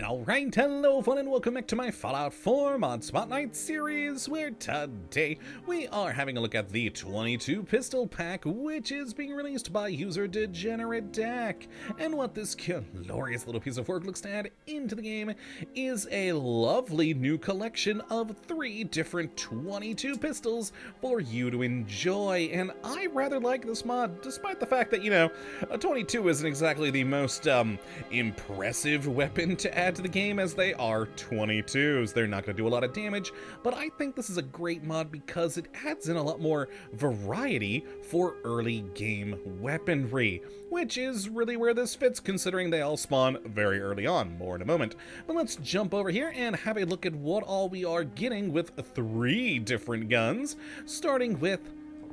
Alright, hello fun and welcome back to my Fallout 4 Mod Spotlight series, where today we are having a look at the 22 pistol pack, which is being released by user Degenerate Dak. And what this glorious little piece of work looks to add into the game is a lovely new collection of 3 different 22 pistols for you to enjoy. And I rather like this mod, despite the fact that, a 22 isn't exactly the most impressive weapon to add to the game, as they are 22s. They're not going to do a lot of damage, but I think this is a great mod because it adds in a lot more variety for early game weaponry, which is really where this fits considering they all spawn very early on. More in a moment. But let's jump over here and have a look at what all we are getting with 3 different guns, starting with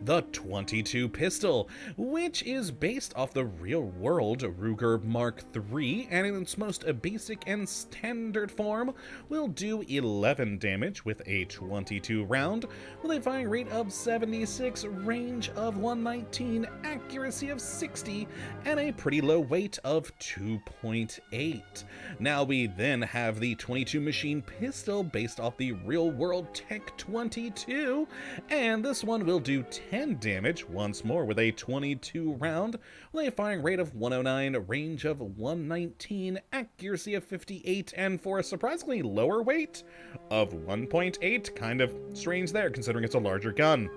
the 22 pistol, which is based off the real-world Ruger Mark III, and in its most basic and standard form will do 11 damage with a 22 round, with a firing rate of 76, range of 119, accuracy of 60, and a pretty low weight of 2.8. Now we then have the 22 machine pistol based off the real-world Tech 22, and this one will do 10 damage once more with a 22 round, with a firing rate of 109, range of 119, accuracy of 58, and for a surprisingly lower weight of 1.8. Kind of strange there considering it's a larger gun.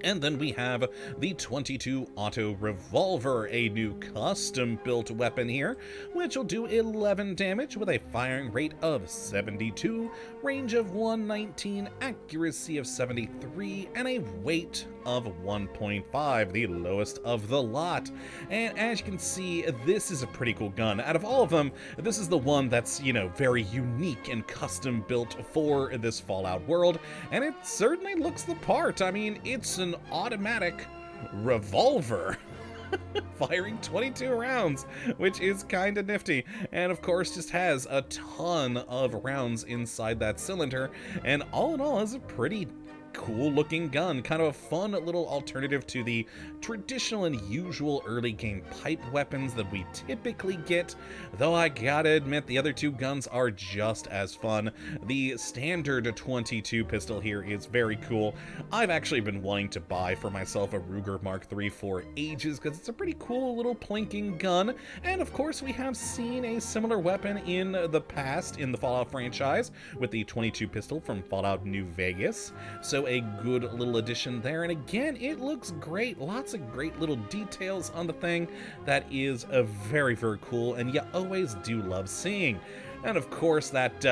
And then we have the 22 Auto Revolver, a new custom-built weapon here, which will do 11 damage with a firing rate of 72, range of 119, accuracy of 73, and a weight of 1.5, the lowest of the lot. And as you can see, this is a pretty cool gun. Out of all of them, this is the one that's, very unique and custom-built for this Fallout world, and it certainly looks the part. I mean, it's an automatic revolver firing 22 rounds, which is kind of nifty, and of course just has a ton of rounds inside that cylinder, and all in all is a pretty cool looking gun, kind of a fun little alternative to the traditional and usual early game pipe weapons that we typically get, though I gotta admit the other 2 guns are just as fun. The standard 22 pistol here is very cool. I've actually been wanting to buy for myself a Ruger Mark III for ages because it's a pretty cool little plinking gun, and of course we have seen a similar weapon in the past in the Fallout franchise with the 22 pistol from Fallout New Vegas, so a good little addition there. And again, it looks great. Lots of great little details on the thing that is a very, very cool, and you always do love seeing. And of course that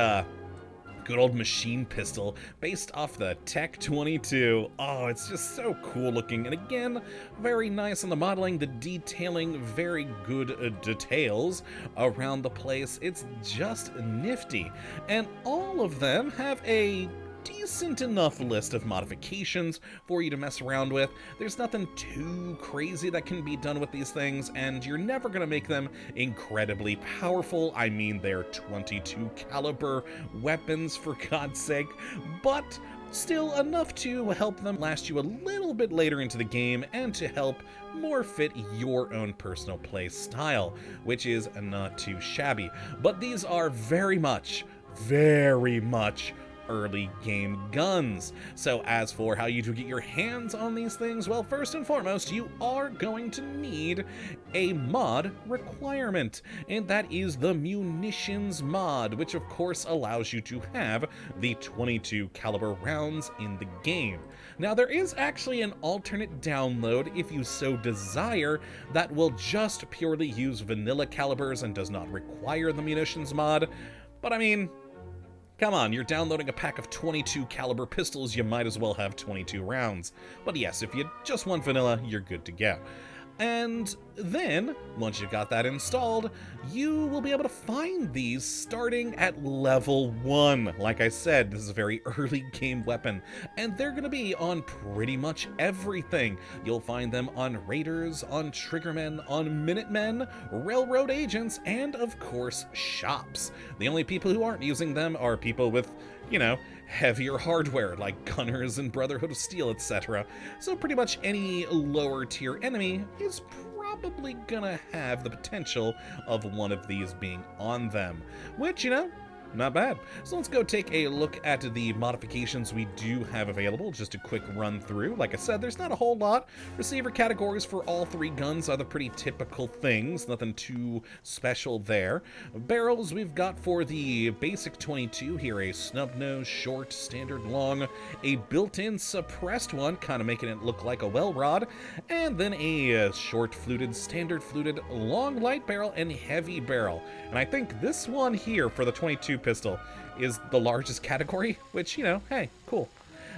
good old machine pistol based off the Tech 22. Oh, it's just so cool looking, and again, very nice on the modeling, the detailing, very good details around the place. It's just nifty, and all of them have a decent enough list of modifications for you to mess around with. There's nothing too crazy that can be done with these things, and you're never going to make them incredibly powerful. I mean, they're 22 caliber weapons, for God's sake, but still enough to help them last you a little bit later into the game and to help more fit your own personal play style, which is not too shabby. But these are very much early game guns. So as for how you do get your hands on these things, well, first and foremost, you are going to need a mod requirement, and that is the munitions mod, which of course allows you to have the 22 caliber rounds in the game. Now there is actually an alternate download if you so desire that will just purely use vanilla calibers and does not require the munitions mod, but I mean, come on, you're downloading a pack of 22 caliber pistols, you might as well have 22 rounds. But yes, if you just want vanilla, you're good to go. And then, once you've got that installed, you will be able to find these starting at level 1. Like I said, this is a very early game weapon, and they're going to be on pretty much everything. You'll find them on raiders, on triggermen, on minutemen, railroad agents, and of course, shops. The only people who aren't using them are people with, heavier hardware like Gunners and Brotherhood of Steel, etc. So pretty much any lower tier enemy is probably gonna have the potential of one of these being on them, which, you know, not bad. So let's go take a look at the modifications we do have available. Just a quick run through. Like I said, there's not a whole lot. Receiver categories for all three guns are the pretty typical things. Nothing too special there. Barrels we've got for the basic 22 here. A snub nose, short, standard, long. A built-in suppressed one, kind of making it look like a well rod. And then a short fluted, standard fluted, long light barrel, and heavy barrel. And I think this one here for the 22 pistol is the largest category, which, you know, hey, cool.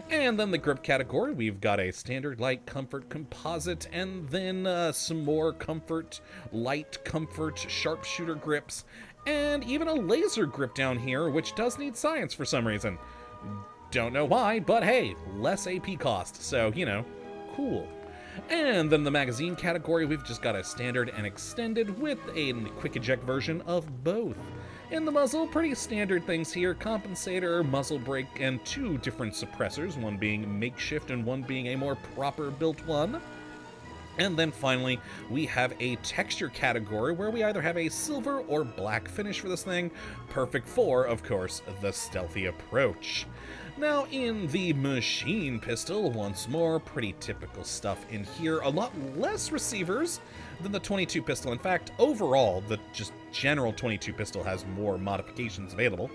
And then the grip category, we've got a standard, light, comfort, composite, and then some more comfort, light, comfort, sharpshooter grips, and even a laser grip down here, which does need science for some reason. Don't know why, but hey, less AP cost, so, you know, cool. And then the magazine category, we've just got a standard and extended with a quick eject version of both. In the muzzle, pretty standard things here: compensator, muzzle brake, and two different suppressors, one being makeshift and one being a more proper built one. And then finally, we have a texture category where we either have a silver or black finish for this thing, perfect for, of course, the stealthy approach. Now, in the machine pistol, once more, pretty typical stuff in here. A lot less receivers than the 22 pistol. In fact, overall, the just general 22 pistol has more modifications available,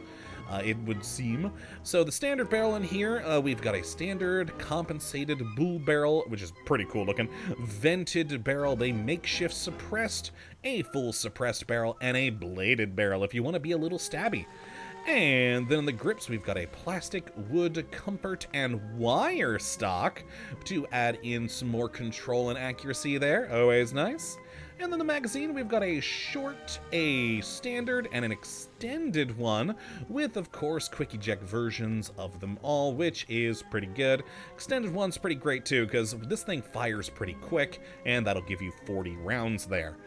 it would seem. So the standard barrel in here, we've got a standard compensated bull barrel, which is pretty cool looking, vented barrel, a makeshift suppressed, a full suppressed barrel, and a bladed barrel if you want to be a little stabby. And then in the grips, we've got a plastic, wood, comfort, and wire stock to add in some more control and accuracy there. Always nice. And then the magazine, we've got a short, a standard, and an extended one with, of course, quick eject versions of them all, which is pretty good. Extended one's pretty great too, because this thing fires pretty quick, and that'll give you 40 rounds there.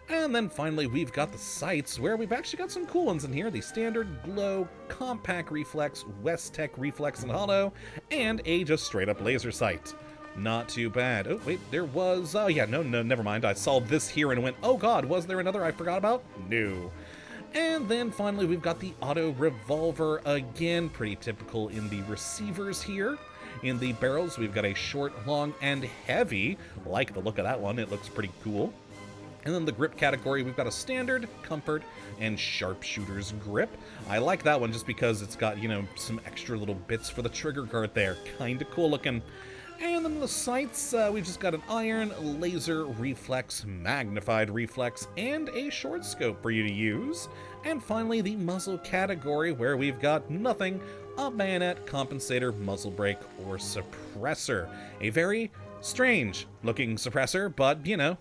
And then finally, we've got the sights, where we've actually got some cool ones in here. The standard, glow, compact reflex, West Tech reflex and hollow, and a just straight up laser sight. Not too bad. Oh, wait, there was... Oh, yeah, no, never mind. I saw this here and went, oh god, was there another I forgot about? No. And then finally, we've got the auto revolver again, pretty typical in the receivers here. In the barrels, we've got a short, long, and heavy. Like the look of that one, it looks pretty cool. And then the grip category, we've got a standard, comfort, and sharpshooter's grip. I like that one just because it's got, you know, some extra little bits for the trigger guard there. Kinda cool looking. And then the sights, we've just got an iron, laser, reflex, magnified reflex, and a short scope for you to use. And finally, the muzzle category, where we've got nothing, a bayonet, compensator, muzzle brake, or suppressor. A very strange looking suppressor, but, you know,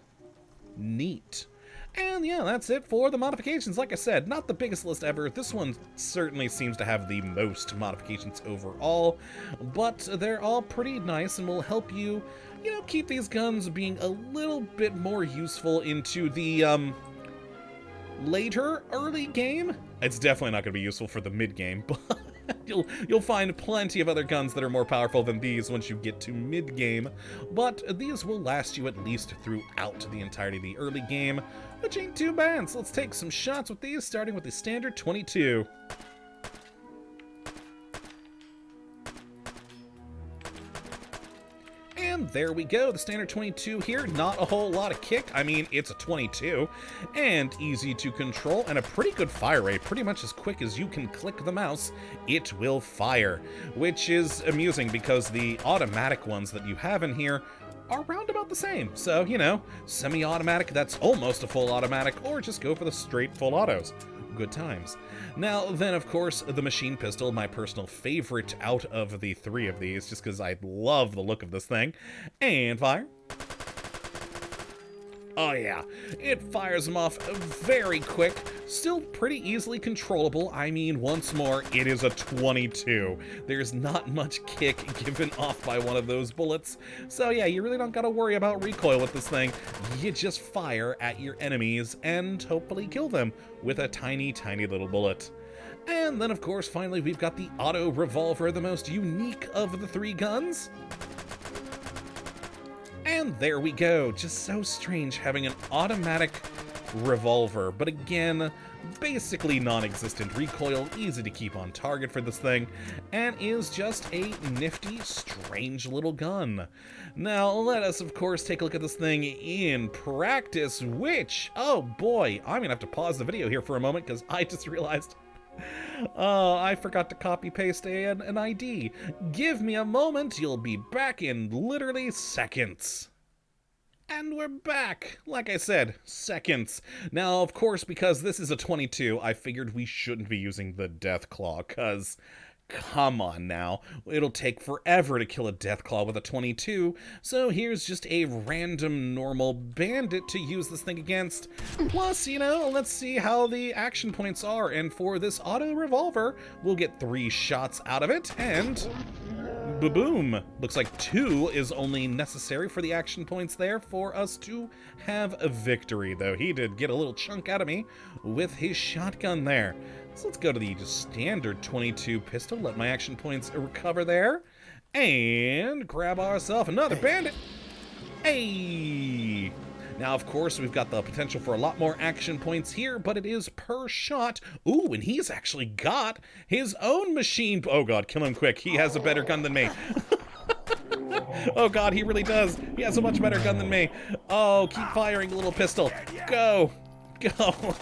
neat. And yeah, that's it for the modifications. Like I said, not the biggest list ever. This one certainly seems to have the most modifications overall, but they're all pretty nice and will help you, you know, keep these guns being a little bit more useful into the, later early game. It's definitely not going to be useful for the mid-game, but you'll find plenty of other guns that are more powerful than these once you get to mid-game, but these will last you at least throughout the entirety of the early game, which ain't too bad. So let's take some shots with these, starting with the standard 22. And there we go, the standard 22 here. Not a whole lot of kick. I mean, it's a 22, and easy to control, and a pretty good fire rate. Pretty much as quick as you can click the mouse, it will fire, which is amusing because the automatic ones that you have in here are around about the same. So, you know, semi-automatic, that's almost a full automatic, or just go for the straight full autos. Good times. Now, then, of course, the machine pistol, my personal favorite out of the three of these, just because I love the look of this thing. And fire. Oh yeah, it fires them off very quick, still pretty easily controllable. I mean, once more, it is a 22. There's not much kick given off by one of those bullets. So yeah, you really don't gotta worry about recoil with this thing. You just fire at your enemies and hopefully kill them with a tiny, tiny little bullet. And then, of course, finally, we've got the auto revolver, the most unique of the three guns. And there we go. Just so strange having an automatic revolver, but again, basically non-existent recoil, easy to keep on target for this thing, and is just a nifty, strange little gun. Now, let us, of course, take a look at this thing in practice, which, oh boy, I'm gonna have to pause the video here for a moment, because I just realized I forgot to copy-paste an ID. Give me a moment, you'll be back in literally seconds. And we're back! Like I said, seconds. Now, of course, because this is a 22, I figured we shouldn't be using the Deathclaw, because, come on now, it'll take forever to kill a Deathclaw with a 22, so here's just a random normal bandit to use this thing against. Plus, you know, let's see how the action points are, and for this auto revolver, we'll get 3 shots out of it, and ba-boom! Looks like 2 is only necessary for the action points there for us to have a victory, though he did get a little chunk out of me with his shotgun there. So let's go to the just standard 22 pistol, let my action points recover there, and grab ourselves another bandit. Hey! Now, of course, we've got the potential for a lot more action points here, but it is per shot. Ooh, and he's actually got his own machine. Oh god, kill him quick. He has a better gun than me. Oh god, he really does. He has a much better gun than me. Oh, keep firing, little pistol. Go. Go.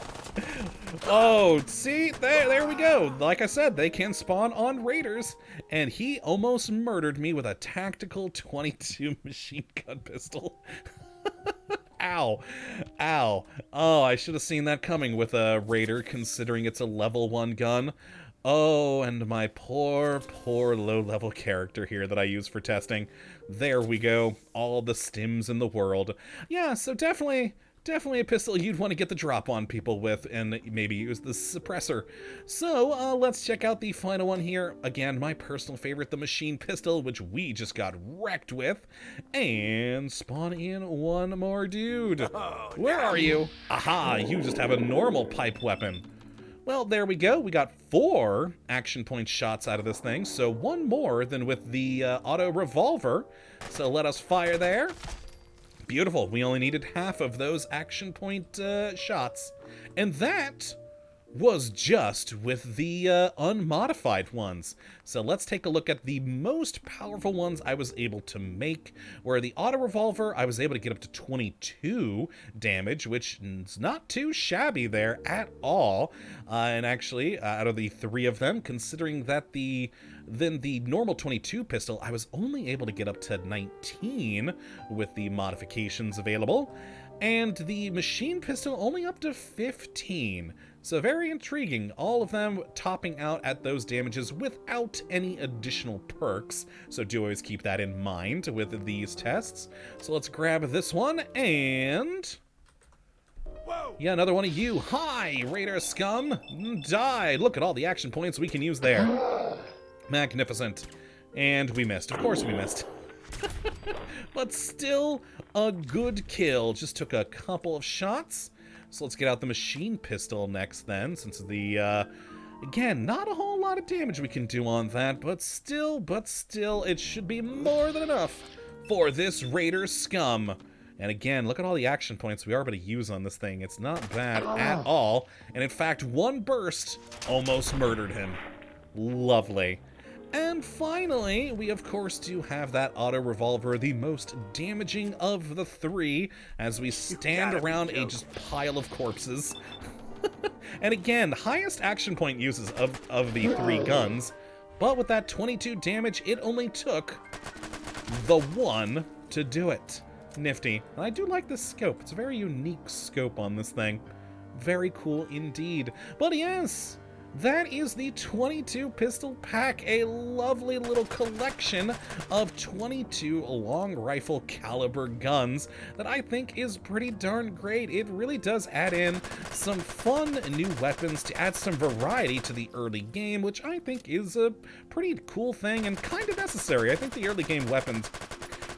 Oh, see? There we go. Like I said, they can spawn on raiders. And he almost murdered me with a tactical 22 machine gun pistol. Ow. Ow. Oh, I should have seen that coming with a raider, considering it's a level 1 gun. Oh, and my poor low-level character here that I use for testing. There we go. All the stims in the world. Yeah, so definitely a pistol you'd want to get the drop on people with and maybe use the suppressor. So let's check out the final one here. Again, my personal favorite, the machine pistol, which we just got wrecked with. And spawn in one more dude. Where are you? Aha, you just have a normal pipe weapon. Well, there we go. We got 4 action point shots out of this thing, so 1 more than with the auto revolver. So let us fire there. Beautiful. We only needed half of those action point shots. And that was just with the unmodified ones. So let's take a look at the most powerful ones I was able to make, where the auto revolver, I was able to get up to 22 damage, which is not too shabby there at all. And actually, out of the 3 of them, considering that the normal 22 pistol, I was only able to get up to 19 with the modifications available, and the machine pistol only up to 15. So very intriguing, all of them topping out at those damages without any additional perks, so do always keep that in mind with these tests. So let's grab this one, and yeah, another one of you. Hi, Raider scum! Die! Look at all the action points we can use there. Magnificent. And we missed. Of course we missed. But still a good kill. Just took a couple of shots. So let's get out the machine pistol next then, since the, again, not a whole lot of damage we can do on that, but still, it should be more than enough for this Raider scum. And again, look at all the action points we are able to use on this thing. It's not bad at all. And in fact, 1 burst almost murdered him. Lovely. And finally, we of course do have that auto revolver, the most damaging of the 3, as we stand around a just pile of corpses. And again, highest action point uses of the 3 guns, but with that 22 damage, it only took the 1 to do it. Nifty. And I do like this scope. It's a very unique scope on this thing. Very cool indeed. But yes, that is the 22 pistol pack, a lovely little collection of 22 long rifle caliber guns that I think is pretty darn great. It really does add in some fun new weapons to add some variety to the early game, which I think is a pretty cool thing and kind of necessary. I think the early game weapons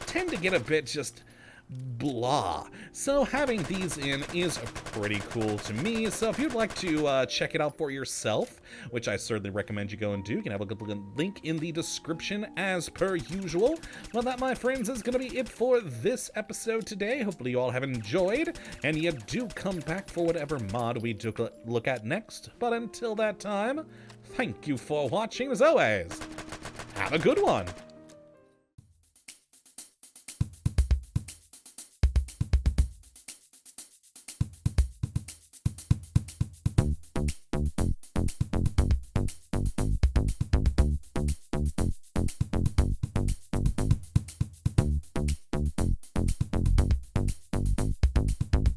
tend to get a bit just blah. So having these in is pretty cool to me. So if you'd like to check it out for yourself, which I certainly recommend you go and do, you can have a good link in the description as per usual. Well, that, my friends, is going to be it for this episode today. Hopefully you all have enjoyed, and you do come back for whatever mod we do look at next. But until that time, thank you for watching. As always, have a good one.